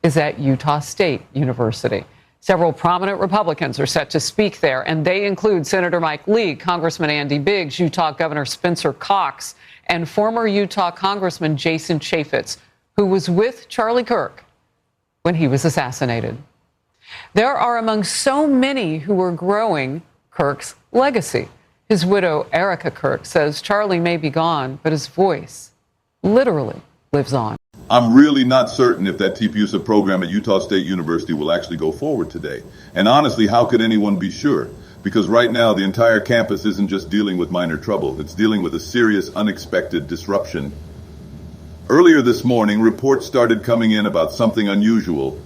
is at Utah State University. Several prominent Republicans are set to speak there, and they include Senator Mike Lee, Congressman Andy Biggs, Utah Governor Spencer Cox, and former Utah Congressman Jason Chaffetz, who was with Charlie Kirk when he was assassinated. There are among so many who are growing Kirk's legacy. His widow, Erica Kirk, says Charlie may be gone, but his voice literally lives on. I'm really not certain if that TPUSA program at Utah State University will actually go forward today. And honestly, how could anyone be sure? Because right now, the entire campus isn't just dealing with minor trouble. It's dealing with a serious, unexpected disruption. Earlier this morning, reports started coming in about something unusual,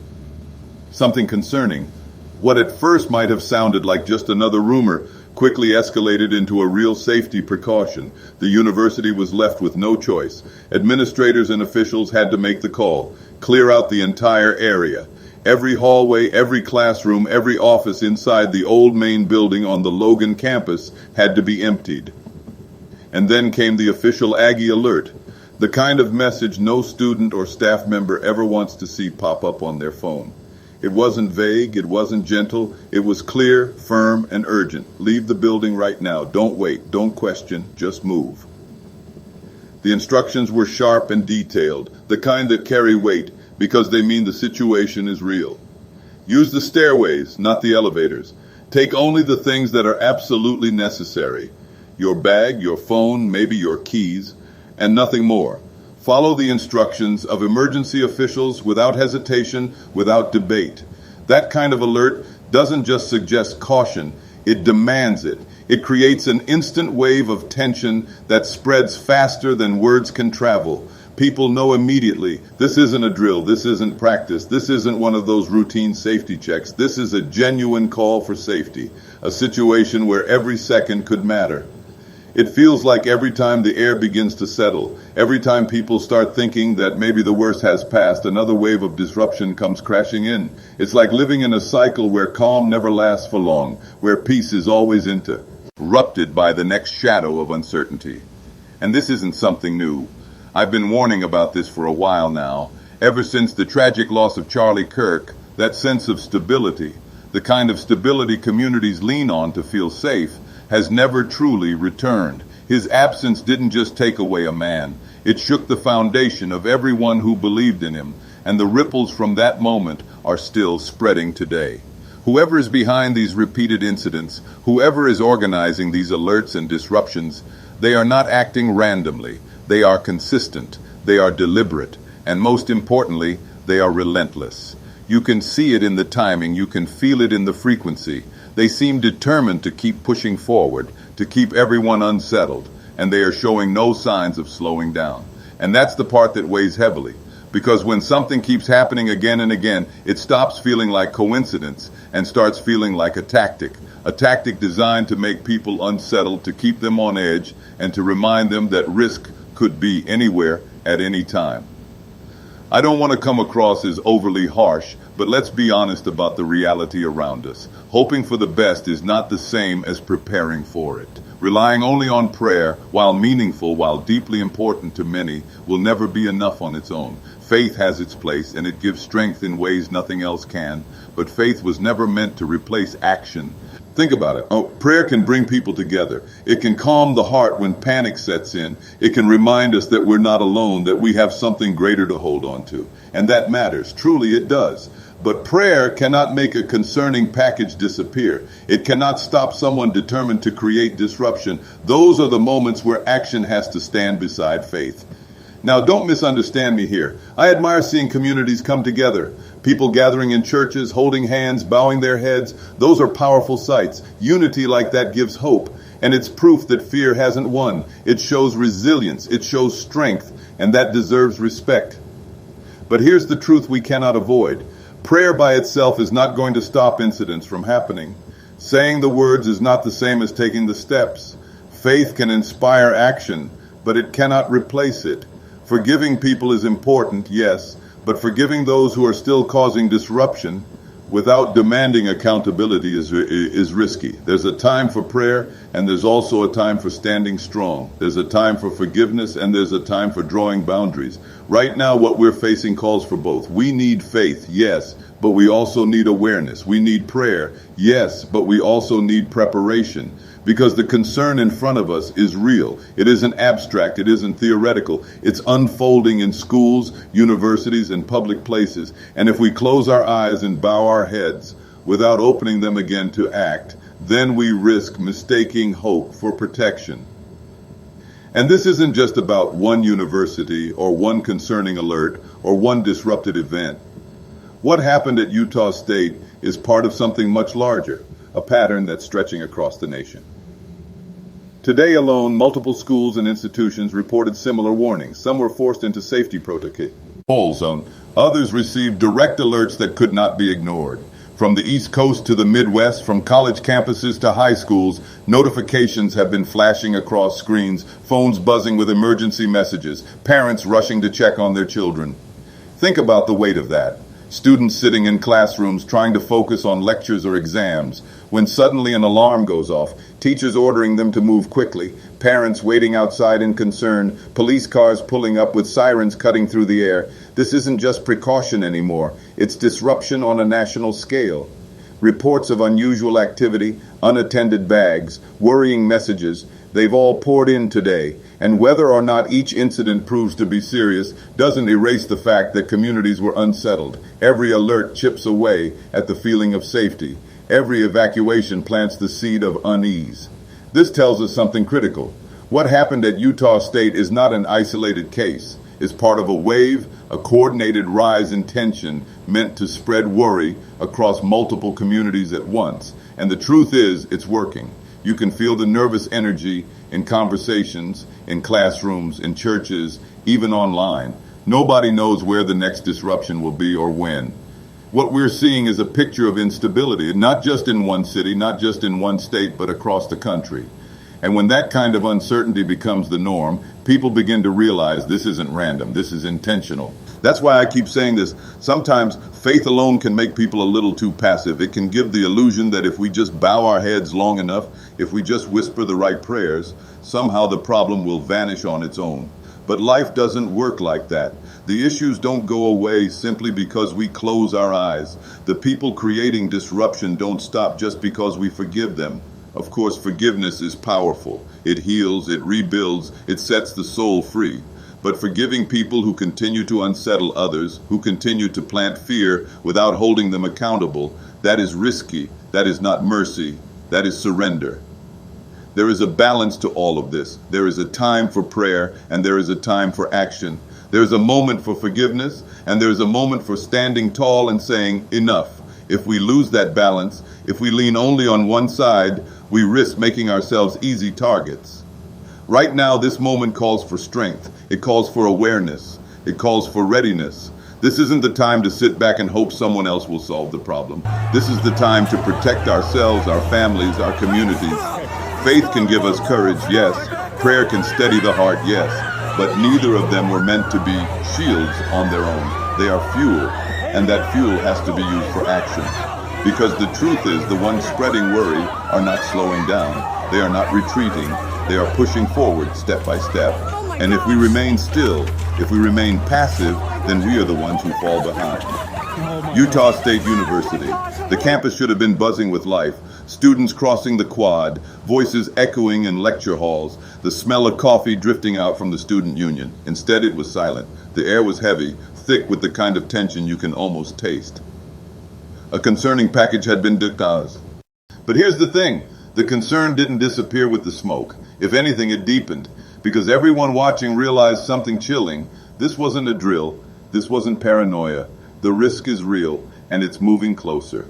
something concerning. What at first might have sounded like just another rumor quickly escalated into a real safety precaution. The university was left with no choice. Administrators and officials had to make the call, clear out the entire area. Every hallway, every classroom, every office inside the old main building on the Logan campus had to be emptied. And then came the official Aggie alert, the kind of message no student or staff member ever wants to see pop up on their phone. It wasn't vague, it wasn't gentle, it was clear, firm, and urgent. Leave the building right now. Don't wait, don't question, just move. The instructions were sharp and detailed, the kind that carry weight because they mean the situation is real. Use the stairways, not the elevators. Take only the things that are absolutely necessary. Your bag, your phone, maybe your keys, and nothing more. Follow the instructions of emergency officials without hesitation, without debate. That kind of alert doesn't just suggest caution, it demands it. It creates an instant wave of tension that spreads faster than words can travel. People know immediately, this isn't a drill, this isn't practice, this isn't one of those routine safety checks. This is a genuine call for safety, a situation where every second could matter. It feels like every time the air begins to settle, every time people start thinking that maybe the worst has passed, another wave of disruption comes crashing in. It's like living in a cycle where calm never lasts for long, where peace is always interrupted by the next shadow of uncertainty. And this isn't something new. I've been warning about this for a while now. Ever since the tragic loss of Charlie Kirk, that sense of stability, the kind of stability communities lean on to feel safe, has never truly returned. His absence didn't just take away a man. It shook the foundation of everyone who believed in him, and the ripples from that moment are still spreading today. Whoever is behind these repeated incidents, whoever is organizing these alerts and disruptions, they are not acting randomly. They are consistent, they are deliberate, and most importantly, they are relentless. You can see it in the timing, you can feel it in the frequency. They seem determined to keep pushing forward, to keep everyone unsettled, and they are showing no signs of slowing down. And that's the part that weighs heavily, because when something keeps happening again and again, it stops feeling like coincidence and starts feeling like a tactic designed to make people unsettled, to keep them on edge, and to remind them that risk could be anywhere at any time. I don't want to come across as overly harsh, but let's be honest about the reality around us. Hoping for the best is not the same as preparing for it. Relying only on prayer, while meaningful, while deeply important to many, will never be enough on its own. Faith has its place, and it gives strength in ways nothing else can, but faith was never meant to replace action. Think about it. Prayer can bring people together. It can calm the heart when panic sets in. It can remind us that we're not alone, that we have something greater to hold on to. And that matters. Truly, it does. But prayer cannot make a concerning package disappear. It cannot stop someone determined to create disruption. Those are the moments where action has to stand beside faith. Now, don't misunderstand me here. I admire seeing communities come together. People gathering in churches, holding hands, bowing their heads. Those are powerful sights. Unity like that gives hope. And it's proof that fear hasn't won. It shows resilience. It shows strength. And that deserves respect. But here's the truth we cannot avoid. Prayer by itself is not going to stop incidents from happening. Saying the words is not the same as taking the steps. Faith can inspire action, but it cannot replace it. Forgiving people is important, yes, but forgiving those who are still causing disruption, without demanding accountability is risky. There's a time for prayer, and there's also a time for standing strong. There's a time for forgiveness, and there's a time for drawing boundaries. Right now, what we're facing calls for both. We need faith, yes, but we also need awareness. We need prayer, yes, but we also need preparation. Because the concern in front of us is real. It isn't abstract. It isn't theoretical. It's unfolding in schools, universities, and public places. And if we close our eyes and bow our heads without opening them again to act, then we risk mistaking hope for protection. And this isn't just about one university or one concerning alert or one disrupted event. What happened at Utah State is part of something much larger, a pattern that's stretching across the nation. Today alone, multiple schools and institutions reported similar warnings. Some were forced into safety protocols. Others received direct alerts that could not be ignored. From the East Coast to the Midwest, from college campuses to high schools, notifications have been flashing across screens, phones buzzing with emergency messages, parents rushing to check on their children. Think about the weight of that. Students sitting in classrooms trying to focus on lectures or exams, when suddenly an alarm goes off, teachers ordering them to move quickly, parents waiting outside in concern, police cars pulling up with sirens cutting through the air. This isn't just precaution anymore. It's disruption on a national scale. Reports of unusual activity, unattended bags, worrying messages, they've all poured in today. And whether or not each incident proves to be serious doesn't erase the fact that communities were unsettled. Every alert chips away at the feeling of safety. Every evacuation plants the seed of unease. This tells us something critical. What happened at Utah State is not an isolated case. It's part of a wave, a coordinated rise in tension meant to spread worry across multiple communities at once. And the truth is, it's working. You can feel the nervous energy in conversations, in classrooms, in churches, even online. Nobody knows where the next disruption will be or when. What we're seeing is a picture of instability, not just in one city, not just in one state, but across the country. And when that kind of uncertainty becomes the norm, people begin to realize this isn't random, this is intentional. That's why I keep saying this. Sometimes faith alone can make people a little too passive. It can give the illusion that if we just bow our heads long enough, if we just whisper the right prayers, somehow the problem will vanish on its own. But life doesn't work like that. The issues don't go away simply because we close our eyes. The people creating disruption don't stop just because we forgive them. Of course, forgiveness is powerful. It heals, it rebuilds, it sets the soul free. But forgiving people who continue to unsettle others, who continue to plant fear without holding them accountable, that is risky. That is not mercy. That is surrender. There is a balance to all of this. There is a time for prayer, and there is a time for action. There is a moment for forgiveness, and there is a moment for standing tall and saying, enough. If we lose that balance, if we lean only on one side, we risk making ourselves easy targets. Right now, this moment calls for strength. It calls for awareness. It calls for readiness. This isn't the time to sit back and hope someone else will solve the problem. This is the time to protect ourselves, our families, our communities. Faith can give us courage, yes. Prayer can steady the heart, yes. But neither of them were meant to be shields on their own. They are fuel, and that fuel has to be used for action. Because the truth is, the ones spreading worry are not slowing down. They are not retreating. They are pushing forward step by step. And if we remain still, if we remain passive, then we are the ones who fall behind. Utah State University. The campus should have been buzzing with life. Students crossing the quad, voices echoing in lecture halls, the smell of coffee drifting out from the student union. Instead, it was silent. The air was heavy, thick with the kind of tension you can almost taste. A concerning package had been discussed. But here's the thing. The concern didn't disappear with the smoke. If anything, it deepened. Because everyone watching realized something chilling. This wasn't a drill. This wasn't paranoia. The risk is real, and it's moving closer.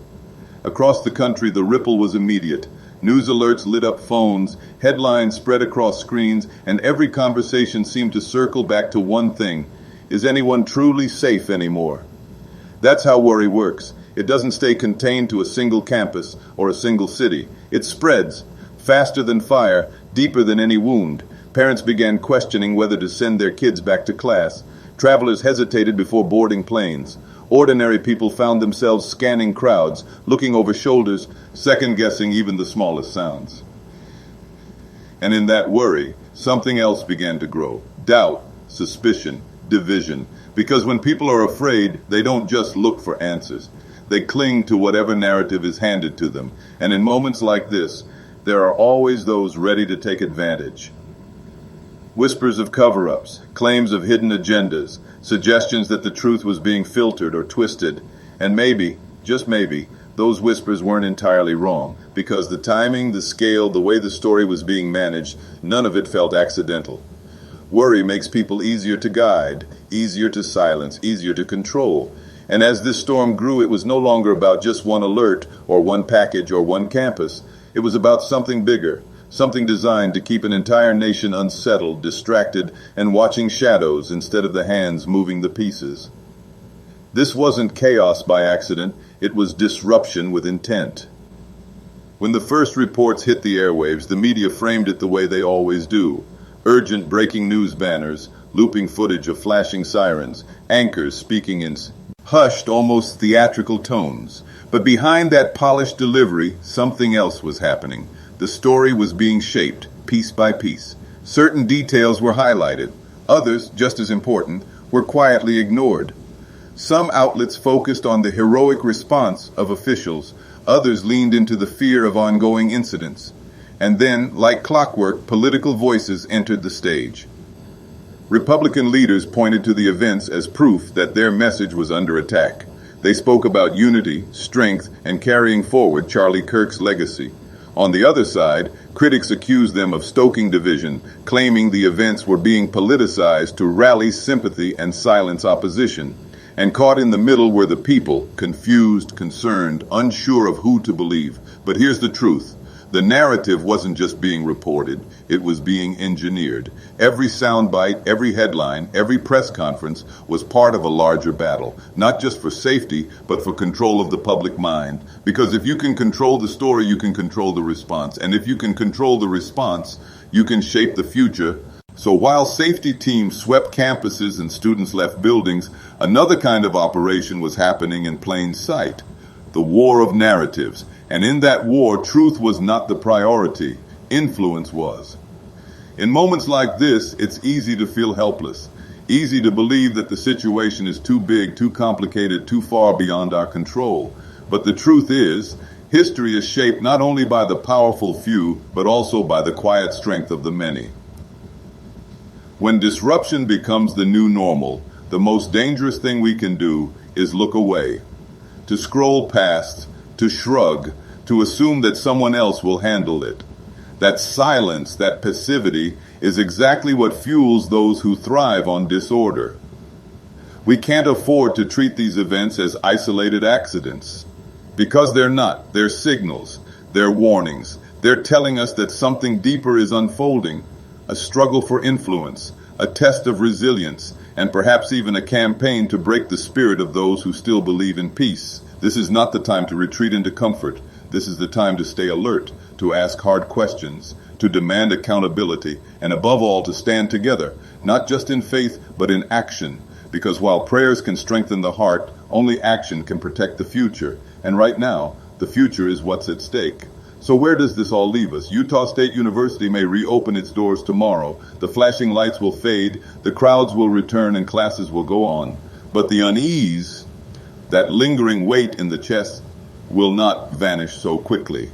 Across the country, the ripple was immediate. News alerts lit up phones, headlines spread across screens, and every conversation seemed to circle back to one thing. Is anyone truly safe anymore? That's how worry works. It doesn't stay contained to a single campus or a single city. It spreads, faster than fire, deeper than any wound. Parents began questioning whether to send their kids back to class. Travelers hesitated before boarding planes. Ordinary people found themselves scanning crowds, looking over shoulders, second-guessing even the smallest sounds. And in that worry, something else began to grow. Doubt, suspicion, division. Because when people are afraid, they don't just look for answers. They cling to whatever narrative is handed to them. And in moments like this, there are always those ready to take advantage. Whispers of cover-ups, claims of hidden agendas, suggestions that the truth was being filtered or twisted. And maybe, just maybe, those whispers weren't entirely wrong, because the timing, the scale, the way the story was being managed, none of it felt accidental. Worry makes people easier to guide, easier to silence, easier to control. And as this storm grew, it was no longer about just one alert or one package or one campus. It was about something bigger, something designed to keep an entire nation unsettled, distracted, and watching shadows instead of the hands moving the pieces. This wasn't chaos by accident, it was disruption with intent. When the first reports hit the airwaves, the media framed it the way they always do. Urgent breaking news banners, looping footage of flashing sirens, anchors speaking in hushed, almost theatrical tones. But behind that polished delivery, something else was happening. The story was being shaped, piece by piece. Certain details were highlighted. Others, just as important, were quietly ignored. Some outlets focused on the heroic response of officials. Others leaned into the fear of ongoing incidents. And then, like clockwork, political voices entered the stage. Republican leaders pointed to the events as proof that their message was under attack. They spoke about unity, strength, and carrying forward Charlie Kirk's legacy. On the other side, critics accused them of stoking division, claiming the events were being politicized to rally sympathy and silence opposition. And caught in the middle were the people, confused, concerned, unsure of who to believe. But here's the truth. The narrative wasn't just being reported, it was being engineered. Every soundbite, every headline, every press conference was part of a larger battle, not just for safety, but for control of the public mind. Because if you can control the story, you can control the response. And if you can control the response, you can shape the future. So while safety teams swept campuses and students left buildings, another kind of operation was happening in plain sight. The war of narratives. And in that war, truth was not the priority. Influence was. In moments like this, it's easy to feel helpless. Easy to believe that the situation is too big, too complicated, too far beyond our control. But the truth is, history is shaped not only by the powerful few, but also by the quiet strength of the many. When disruption becomes the new normal, the most dangerous thing we can do is look away, to scroll past, to shrug, to assume that someone else will handle it. That silence, that passivity, is exactly what fuels those who thrive on disorder. We can't afford to treat these events as isolated accidents. Because they're not. They're signals. They're warnings. They're telling us that something deeper is unfolding. A struggle for influence, a test of resilience, and perhaps even a campaign to break the spirit of those who still believe in peace. This is not the time to retreat into comfort. This is the time to stay alert, to ask hard questions, to demand accountability, and above all, to stand together, not just in faith, but in action. Because while prayers can strengthen the heart, only action can protect the future. And right now, the future is what's at stake. So where does this all leave us? Utah State University may reopen its doors tomorrow. The flashing lights will fade, the crowds will return, and classes will go on. But the unease, that lingering weight in the chest, will not vanish so quickly.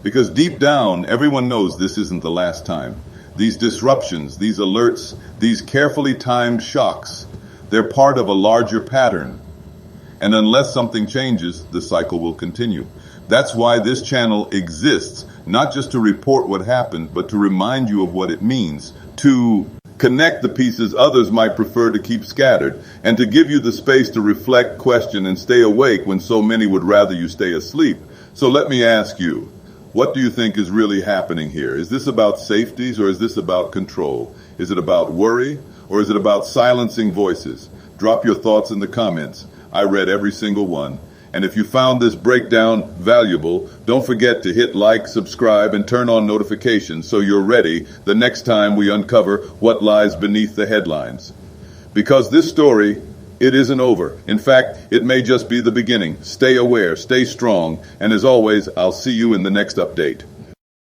Because deep down, everyone knows this isn't the last time. These disruptions, these alerts, these carefully timed shocks, they're part of a larger pattern. And unless something changes, the cycle will continue. That's why this channel exists, not just to report what happened, but to remind you of what it means, to connect the pieces others might prefer to keep scattered, and to give you the space to reflect, question, and stay awake when so many would rather you stay asleep. So let me ask you, what do you think is really happening here? Is this about safeties or is this about control? Is it about worry or is it about silencing voices? Drop your thoughts in the comments. I read every single one. And if you found this breakdown valuable, don't forget to hit like, subscribe, and turn on notifications so you're ready the next time we uncover what lies beneath the headlines. Because this story It isn't over. In fact, it may just be the beginning. Stay aware, stay strong, and as always, I'll see you in the next update.